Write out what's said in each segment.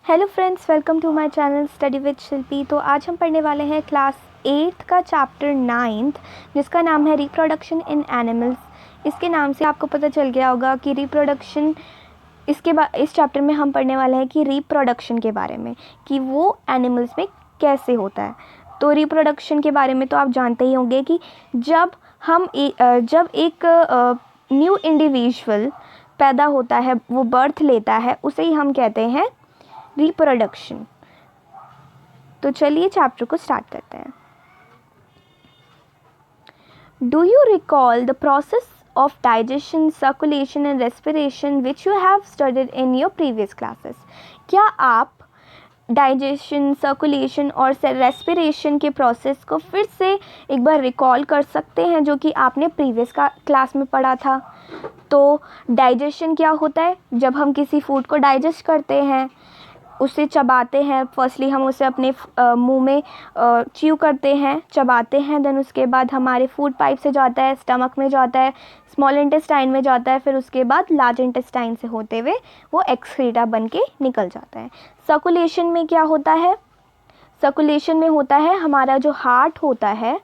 Hello friends, welcome to my channel study with Shilpi. तो आज हम पढ़ने वाले हैं क्लास 8 का चैप्टर 9 जिसका नाम है रिप्रोडक्शन इन एनिमल्स। इसके नाम से आपको पता चल गया होगा कि रिप्रोडक्शन इस चैप्टर में हम पढ़ने वाले हैं कि रिप्रोडक्शन के बारे में, कि वो एनिमल्स में कैसे होता है। तो रिप्रोडक्शन के बारे में तो आप जानते ही होंगे कि जब एक न्यू इंडिविजुअल पैदा होता है, वो बर्थ लेता है, उसे ही हम कहते हैं रिप्रोडक्शन। तो चलिए चैप्टर को स्टार्ट करते हैं। Do you recall the process of digestion, circulation and respiration which you have studied in your previous classes? क्या आप डाइजेशन, सर्कुलेशन और रेस्पिरेशन के प्रोसेस को फिर से एक बार रिकॉल कर सकते हैं जो कि आपने प्रीवियस क्लास में पढ़ा था? तो डाइजेशन क्या होता है? जब हम किसी फूड को डाइजेस्ट करते हैं, उसे चबाते हैं, फर्स्टली हम उसे अपने मुंह में च्यू करते हैं, चबाते हैं, देन उसके बाद हमारे फूड पाइप से जाता है, स्टमक में जाता है, स्मॉल इंटेस्टाइन में जाता है, फिर उसके बाद लार्ज इंटेस्टाइन से होते हुए वो एक्सक्रीटा बन के निकल जाता है। सर्कुलेशन में क्या होता है? सर्कुलेशन में होता है हमारा जो हार्ट होता है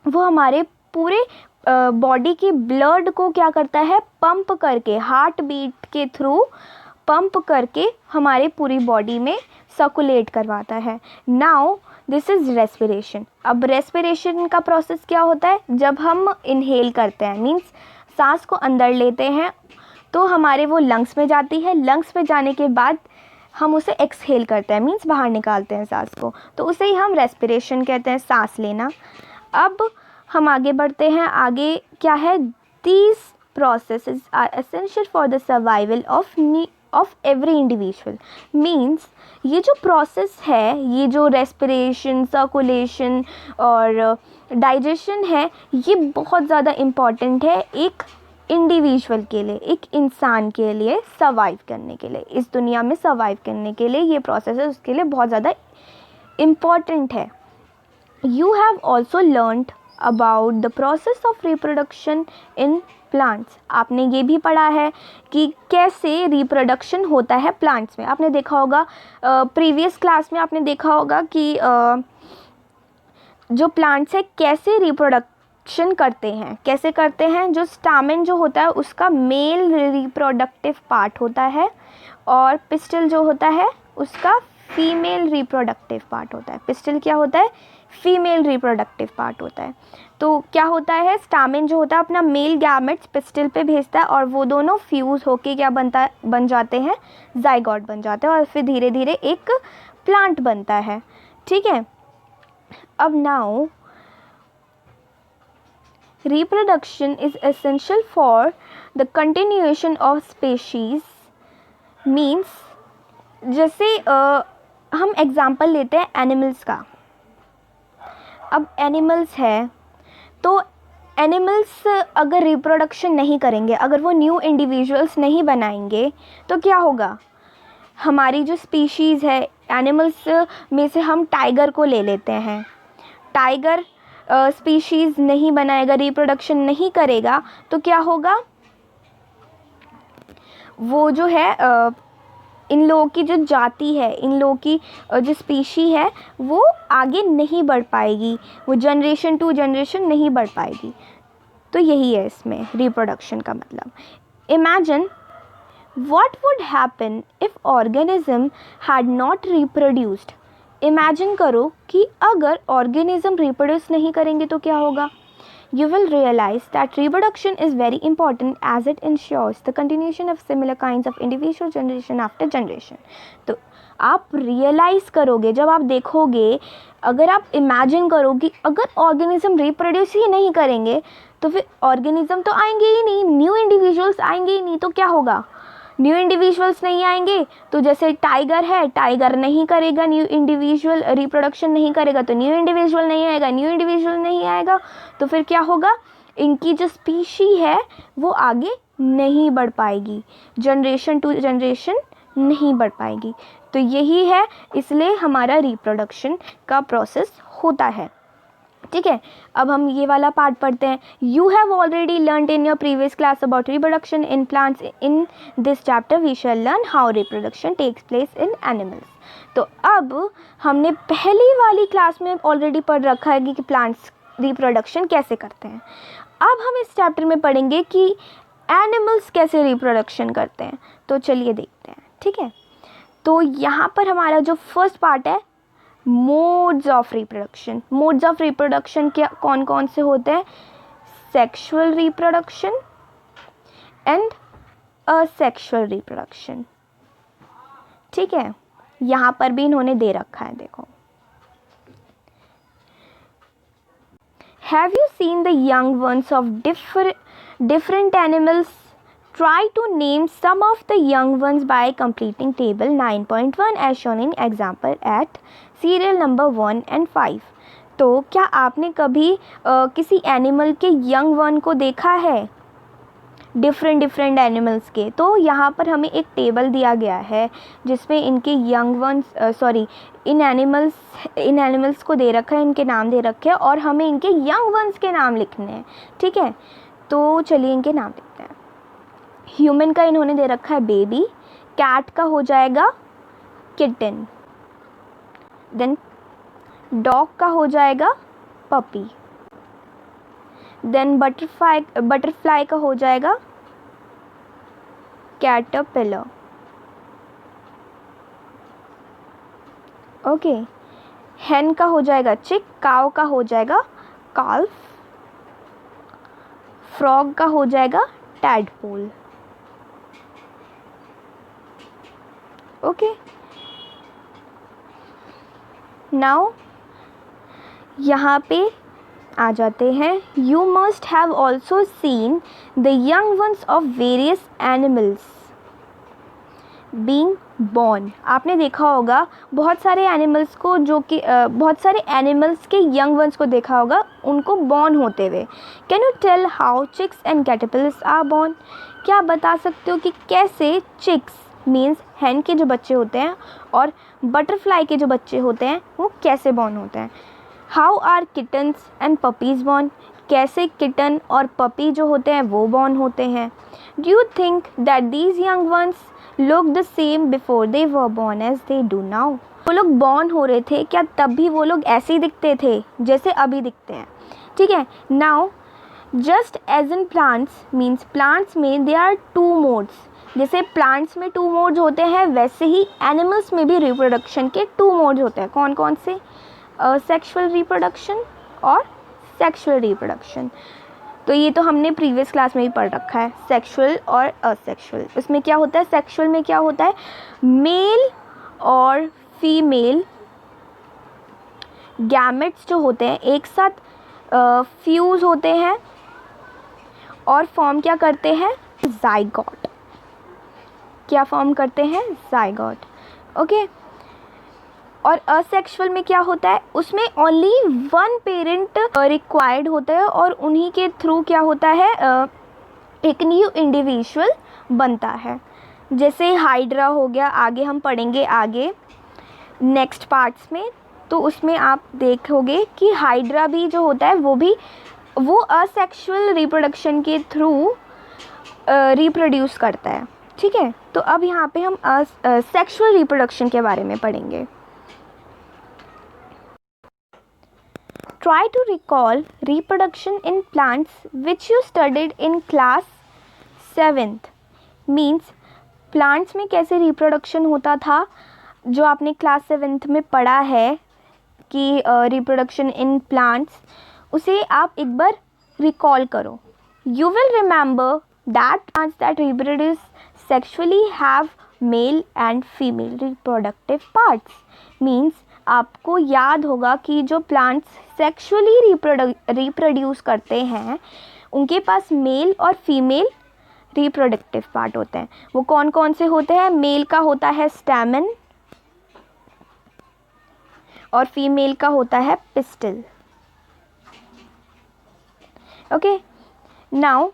वो हमारे पूरे बॉडी के ब्लड को क्या करता है, पंप करके, हार्ट बीट के थ्रू पंप करके हमारे पूरी बॉडी में सर्कुलेट करवाता है। Now this is respiration. अब रेस्पिरेशन का प्रोसेस क्या होता है? जब हम इनहेल करते हैं, मीन्स सांस को अंदर लेते हैं, तो हमारे वो लंग्स में जाती है, लंग्स में जाने के बाद हम उसे एक्सहेल करते हैं, मीन्स बाहर निकालते हैं सांस को, तो उसे ही हम रेस्पिरेशन कहते हैं, सांस लेना। अब हम आगे बढ़ते हैं। आगे क्या है? These processes are essential for the survival of every individual. Means ये जो प्रोसेस है, ये जो रेस्पिरेशन, सर्कुलेशन और डाइजेशन है, ये बहुत ज़्यादा इम्पॉर्टेंट है एक इंडिविजुअल के लिए, एक इंसान के लिए सर्वाइव करने के लिए, इस दुनिया में सर्वाइव करने के लिए ये प्रोसेस है, उसके लिए बहुत ज़्यादा इम्पॉर्टेंट है। You have also learned about the process of reproduction in plants. आपने ये भी पढ़ा है कि कैसे रिप्रोडक्शन होता है प्लांट्स में। आपने देखा होगा प्रीवियस क्लास में, आपने देखा होगा कि जो प्लांट्स है कैसे रिप्रोडक्शन करते हैं, कैसे करते हैं। जो स्टामेन जो होता है उसका मेल रिप्रोडक्टिव पार्ट होता है, और पिस्टल जो होता है उसका फीमेल रिप्रोडक्टिव पार्ट होता है। पिस्टल क्या होता है? फीमेल रिप्रोडक्टिव पार्ट होता है। तो क्या होता है? स्टामेन जो होता है अपना मेल गैमेट्स पिस्टल पे भेजता है, और वो दोनों फ्यूज़ होके क्या बन जाते हैं, जाइगोट बन जाते हैं, और फिर धीरे धीरे एक प्लांट बनता है। ठीक है। अब now reproduction is essential for the continuation of species. Means जैसे हम एग्जाम्पल लेते हैं एनिमल्स का। अब एनिमल्स है, तो एनिमल्स अगर रिप्रोडक्शन नहीं करेंगे, अगर वो न्यू इंडिविजुअल्स नहीं बनाएंगे, तो क्या होगा? हमारी जो स्पीशीज़ है एनिमल्स में से हम टाइगर को ले लेते हैं। टाइगर स्पीशीज़ नहीं बनाएगा, रिप्रोडक्शन नहीं करेगा, तो क्या होगा? वो जो है इन लोगों की जो जाति है, इन लोगों की जो स्पीशी है, वो आगे नहीं बढ़ पाएगी, वो जनरेशन टू जनरेशन नहीं बढ़ पाएगी। तो यही है इसमें रिप्रोडक्शन का मतलब। Imagine what would happen if organism had not reproduced. Imagine करो कि अगर ऑर्गेनिज्म रिप्रोड्यूस नहीं करेंगे तो क्या होगा? You will realize that reproduction is very important as it ensures the continuation of similar kinds of individual generation after generation. तो आप रियलाइज़ करोगे, जब आप देखोगे, अगर आप इमेजिन करो कि अगर ऑर्गेनिज्म रिप्रोड्यूस ही नहीं करेंगे तो फिर ऑर्गेनिज्म तो आएंगे ही नहीं, न्यू इंडिविजुअल्स आएंगे ही नहीं, तो क्या होगा? न्यू इंडिविजुअल्स नहीं आएंगे तो जैसे टाइगर है, टाइगर नहीं करेगा, न्यू इंडिविजुअल रिप्रोडक्शन नहीं करेगा तो न्यू इंडिविजुअल नहीं आएगा, न्यू इंडिविजुअल नहीं आएगा तो फिर क्या होगा? इनकी जो स्पीशी है वो आगे नहीं बढ़ पाएगी, जनरेशन टू जनरेशन नहीं बढ़ पाएगी। तो यही है, इसलिए हमारा रिप्रोडक्शन का प्रोसेस होता है। ठीक है, अब हम ये वाला पार्ट पढ़ते हैं. You have already learn in your previous class about reproduction in plants. In this chapter we shall learn how reproduction takes place in animals. तो अब हमने पहली वाली क्लास में ऑलरेडी पढ़ रखा है कि प्लांट्स रिप्रोडक्शन कैसे करते हैं. अब हम इस चैप्टर में पढ़ेंगे कि एनिमल्स कैसे रिप्रोडक्शन करते हैं. तो चलिए देखते हैं. ठीक है, तो यहाँ पर हमारा जो फर्स्ट पार्ट है modes of reproduction. Modes of reproduction क्या कौन कौन से होते हैं? Sexual reproduction and asexual reproduction. ठीक है, यहाँ पर भी इन्होंने दे रखा है, देखो. Have you seen the young ones of different animals? Try to name some of the young ones by completing table 9.1 as shown in example at serial number 1 and 5. तो क्या आपने कभी किसी एनिमल के यंग वन को देखा है? Different animals के. तो यहाँ पर हमें एक टेबल दिया गया है जिसमें इनके यंग वंस इन एनिमल्स को दे रखा है, इनके नाम दे रखे हैं और हमें इनके यंग वंस के नाम लिखने हैं. ठीक है, तो चलिए इनके नाम लिखते हैं. ह्यूमन का इन्होंने दे रखा है बेबी. कैट का हो जाएगा किटन. देन डॉग का हो जाएगा पपी. देन बटरफ्लाई का हो जाएगा कैटरपिलर. ओके, हेन का हो जाएगा चिक. काव का हो जाएगा काल्फ. फ्रॉग का हो जाएगा टैडपोल. ओके, नाउ यहाँ पे आ जाते हैं. You must have also seen the young ones of various animals being born. आपने देखा होगा बहुत सारे एनिमल्स को, जो कि बहुत सारे एनिमल्स के यंग वंस को देखा होगा उनको बॉर्न होते हुए. Can you tell how chicks and caterpillars are born? क्या आप बता सकते हो कि कैसे चिक्स मीन्स हैन के जो बच्चे होते हैं और बटरफ्लाई के जो बच्चे होते हैं वो कैसे बॉर्न होते हैं? How are kittens and puppies born? कैसे किटन और पपी जो होते हैं वो बॉर्न होते हैं? Do you think that these young ones look the same before they were born as they do now? वो लोग बॉर्न हो रहे थे, क्या तब भी वो लोग ऐसे ही दिखते थे जैसे अभी दिखते हैं? ठीक है, now just as in plants means plants में दे आर 2 मोड्स. जैसे प्लांट्स में 2 मोड्स होते हैं वैसे ही एनिमल्स में भी रिप्रोडक्शन के 2 मोड्स होते हैं. कौन कौन से? सेक्सुअल रिप्रोडक्शन और सेक्सुअल रिप्रोडक्शन. तो ये तो हमने प्रीवियस क्लास में ही पढ़ रखा है, सेक्सुअल और असेक्सुअल. उसमें क्या होता है? सेक्सुअल में क्या होता है? मेल और फीमेल गैमेट्स जो होते हैं एक साथ फ्यूज़ होते हैं और फॉर्म क्या करते हैं? जाइगोट. क्या फॉर्म करते हैं? जाइगोट. ओके, और असेक्सुअल में क्या होता है? उसमें ओनली 1 पेरेंट रिक्वायर्ड होता है और उन्हीं के थ्रू क्या होता है? एक न्यू इंडिविजुअल बनता है. जैसे हाइड्रा हो गया, आगे हम पढ़ेंगे आगे नेक्स्ट पार्ट्स में. तो उसमें आप देखोगे कि हाइड्रा भी जो होता है वो असेक्सुअल रिप्रोडक्शन के थ्रू रिप्रोड्यूस करता है. ठीक है, तो अब यहाँ पे हम सेक्सुअल रिप्रोडक्शन के बारे में पढ़ेंगे. Try to recall reproduction in plants which you studied in class 7th. Means plants में कैसे reproduction होता था जो आपने class 7th में पढ़ा है कि reproduction in plants, उसे आप एक बार recall करो. You will remember that plants that reproduce sexually have male and female reproductive parts. Means आपको याद होगा कि जो प्लांट्स सेक्सुअली रिप्रोड्यूस करते हैं उनके पास मेल और फीमेल रिप्रोडक्टिव पार्ट होते हैं. वो कौन कौन से होते हैं? मेल का होता है स्टैमेन और फीमेल का होता है pistol. Okay, now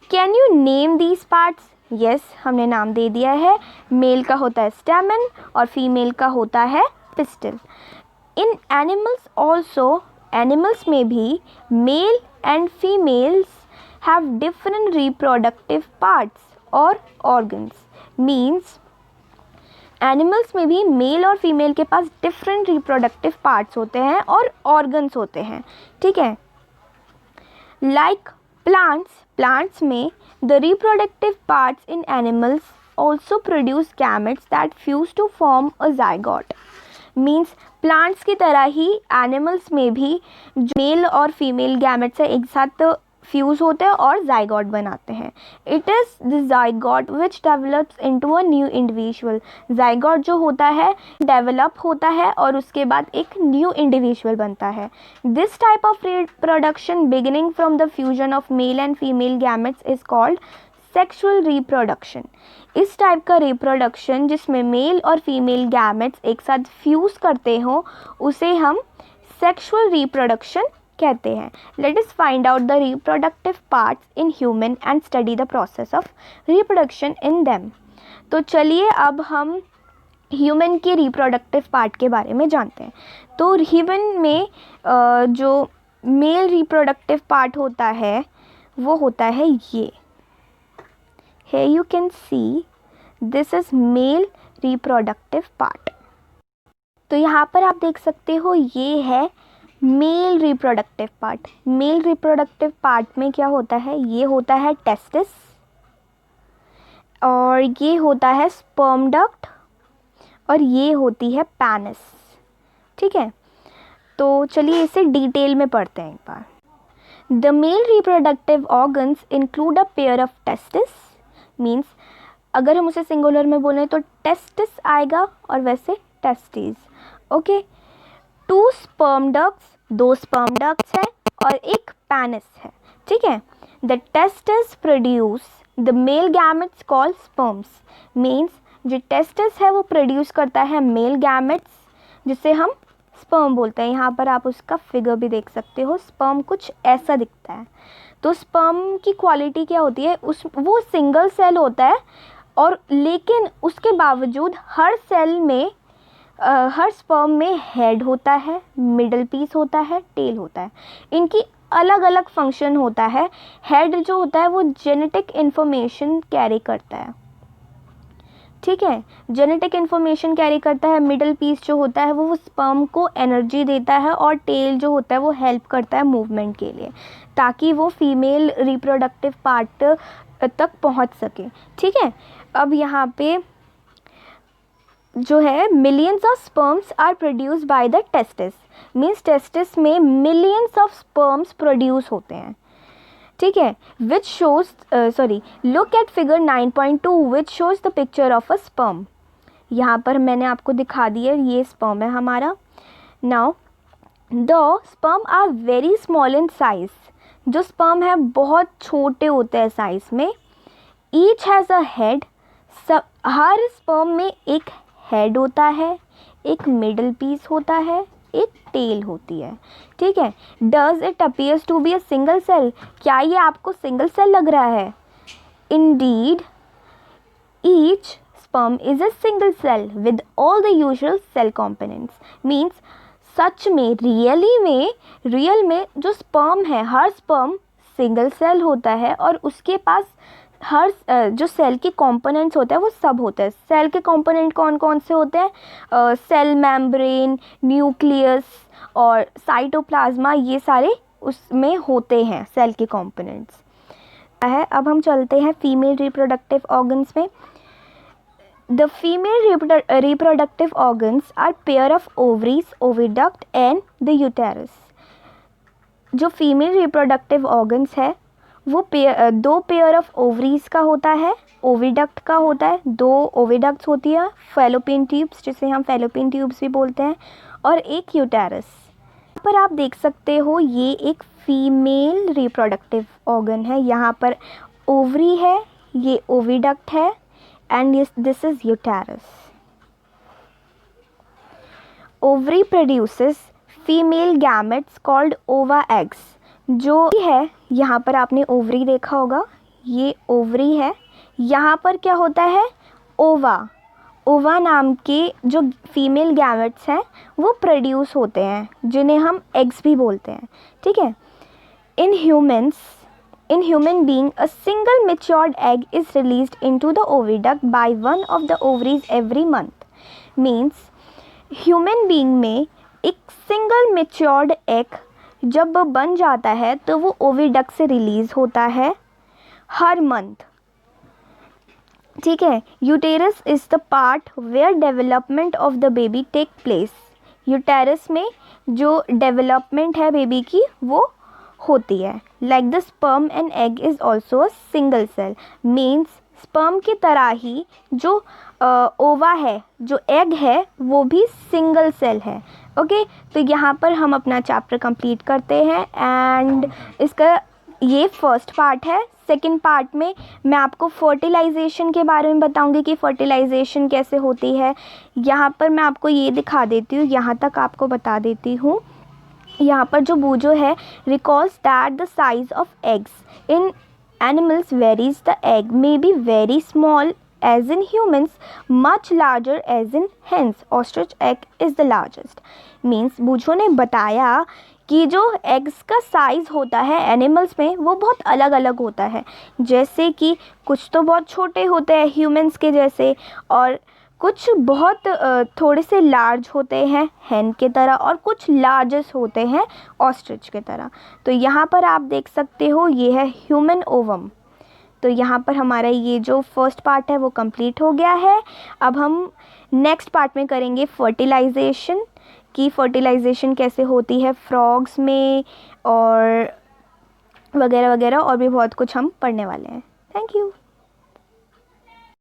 can you name these parts? Yes, हमने नाम दे दिया है. मेल का होता है स्टैमेन और फीमेल का होता है pistil. In animals also animals में भी male and females have different reproductive parts or organs. Means animals में भी मेल और फीमेल के पास डिफरेंट रिप्रोडक्टिव पार्ट्स होते हैं और ऑर्गन्स होते हैं. ठीक है. लाइक प्लांट्स में the reproductive parts in animals also produce gametes that fuse to form a zygote. Means plants की तरह ही एनिमल्स में भी मेल और फीमेल गैमेट्स एक साथ फ्यूज होते हैं और जाइगोट बनाते हैं. It is the zygote which develops into a new individual. Zygote जो होता है डेवलप होता है और उसके बाद एक न्यू इंडिविजुअल बनता है. This type of reproduction beginning from the fusion of male and female gametes is called sexual reproduction. इस टाइप का रिप्रोडक्शन जिसमें मेल और फीमेल गैमेट्स एक साथ फ्यूज करते हों उसे हम सेक्सुअल रिप्रोडक्शन कहते हैं. Let us find out the reproductive parts in human and study the process of reproduction in them. तो चलिए अब हम ह्यूमन के रिप्रोडक्टिव पार्ट के बारे में जानते हैं. तो ह्यूमन में जो मेल रिप्रोडक्टिव पार्ट होता है वो होता है ये. Here you can see this is male reproductive part. तो यहाँ पर आप देख सकते हो ये है male reproductive part. Male reproductive part में क्या होता है, ये होता है टेस्टिस और ये होता है स्पर्म डक्ट और ये होती है पेनिस. ठीक है. तो चलिए इसे डिटेल में पढ़ते हैं एक बार. The male reproductive organs include a pair of testis. Means अगर हम उसे सिंगुलर में बोलें तो टेस्टिस आएगा और वैसे testis. Okay. 2 sperm ducts, 2 sperm ducts है और एक पेनिस है. ठीक है. The testis produce the male gametes called sperms. Means जो टेस्टिस है वो प्रोड्यूस करता है मेल गैमेट्स जिसे हम स्पर्म बोलते हैं. यहाँ पर आप उसका फिगर भी देख सकते हो. स्पर्म कुछ ऐसा दिखता है. तो स्पर्म की क्वालिटी क्या होती है, वो सिंगल सेल होता है और लेकिन उसके बावजूद हर सेल में हर स्पर्म में हेड होता है, मिडल पीस होता है, टेल होता है. इनकी अलग अलग फंक्शन होता है. हेड जो होता है वो जेनेटिक इन्फॉर्मेशन कैरी करता है. ठीक है. जेनेटिक इन्फॉर्मेशन कैरी करता है. मिडल पीस जो होता है वो स्पर्म को एनर्जी देता है और टेल जो होता है वो हेल्प करता है मूवमेंट के लिए ताकि वो फीमेल रिप्रोडक्टिव पार्ट तक पहुंच सके. ठीक है. अब यहाँ पे जो है millions of sperms are produce by the testis. Means testis में मिलियंस ऑफ स्पर्म्स प्रोड्यूस होते हैं. ठीक है. Which shows look at figure 9.2 which shows the picture of a sperm. यहाँ पर मैंने आपको दिखा दिया ये स्पर्म है हमारा. Now the sperm are very small in size. जो स्पर्म है बहुत छोटे होते हैं साइज में. Each has a head. हर स्पर्म में एक हेड होता है, एक मिडल पीस होता है, एक टेल होती है. ठीक है. Does it appears to be a single cell. क्या ये आपको सिंगल सेल लग रहा है? Indeed each sperm is a single cell with all the usual cell components. Means सच में रियल में जो स्पर्म है हर स्पर्म सिंगल सेल होता है और उसके पास हर जो सेल के कंपोनेंट्स होते हैं वो सब होते हैं. सेल के कंपोनेंट कौन कौन से होते हैं? सेल मेम्ब्रेन, न्यूक्लियस और साइटोप्लाज्मा, ये सारे उसमें होते हैं सेल के कंपोनेंट्स है. अब हम चलते हैं फीमेल रिप्रोडक्टिव ऑर्गन्स में. The female reproductive organs are pair of ovaries, oviduct and the uterus. जो फीमेल रिप्रोडक्टिव ऑर्गन्स है वो 2 पेयर ऑफ ओवरीज का होता है, ओविडक्ट का होता है. 2 ओविडक्ट्स होती है, फैलोपियन ट्यूब्स जिसे हम फैलोपियन ट्यूब्स भी बोलते हैं, और एक यूटेरस. यहाँ पर आप देख सकते हो ये एक फीमेल रिप्रोडक्टिव ऑर्गन है. यहाँ पर ओवरी है, ये ओविडक्ट है and this is uterus. Ovary produces female gametes called ओवा एग्स. जो है यहाँ पर आपने ओवरी देखा होगा, ये ओवरी है. यहाँ पर क्या होता है? ओवा. ओवा नाम के जो फीमेल गैमेट्स हैं वो प्रोड्यूस होते हैं, जिन्हें हम एग्स भी बोलते हैं, ठीक है। इन human being a single matured egg is released into the oviduct by one of the ovaries every month. Means human being में एक सिंगल मेच्योर्ड एग जब बन जाता है तो वो ओविडक्ट से रिलीज होता है हर मंथ, ठीक है। Uterus is the part where development of the baby take place. Uterus में जो डेवलपमेंट है बेबी की वो होती है। Like the sperm and egg is also a single cell. Means sperm की तरह ही जो ओवा है, जो एग है, वो भी सिंगल सेल है। ओके, तो यहाँ पर हम अपना चैप्टर कंप्लीट करते हैं एंड इसका ये फर्स्ट पार्ट है। सेकंड पार्ट में मैं आपको फर्टिलाइजेशन के बारे में बताऊंगी कि फर्टिलाइजेशन कैसे होती है। यहाँ पर मैं आपको ये दिखा देती हूँ, यहाँ तक आपको बता देती हूँ। यहाँ पर जो बूजो है, recalls that the size of eggs in animals varies. The egg may be very small as in humans, much larger as in hens. Ostrich egg is the largest. Means बूझो ने बताया कि जो एग्स का साइज़ होता है animals में वो बहुत अलग अलग होता है। जैसे कि कुछ तो बहुत छोटे होते हैं ह्यूमंस के जैसे, और कुछ बहुत थोड़े से लार्ज होते हैं हैन के तरह, और कुछ लार्जेस्ट होते हैं ऑस्ट्रिच के तरह। तो यहाँ पर आप देख सकते हो ये है ह्यूमन ओवम। तो यहाँ पर हमारा ये जो फर्स्ट पार्ट है वो कंप्लीट हो गया है। अब हम नेक्स्ट पार्ट में करेंगे फर्टिलाइजेशन, की फर्टिलाइजेशन कैसे होती है फ्रॉग्स में और वगैरह वगैरह, और भी बहुत कुछ हम पढ़ने वाले हैं। Thank you.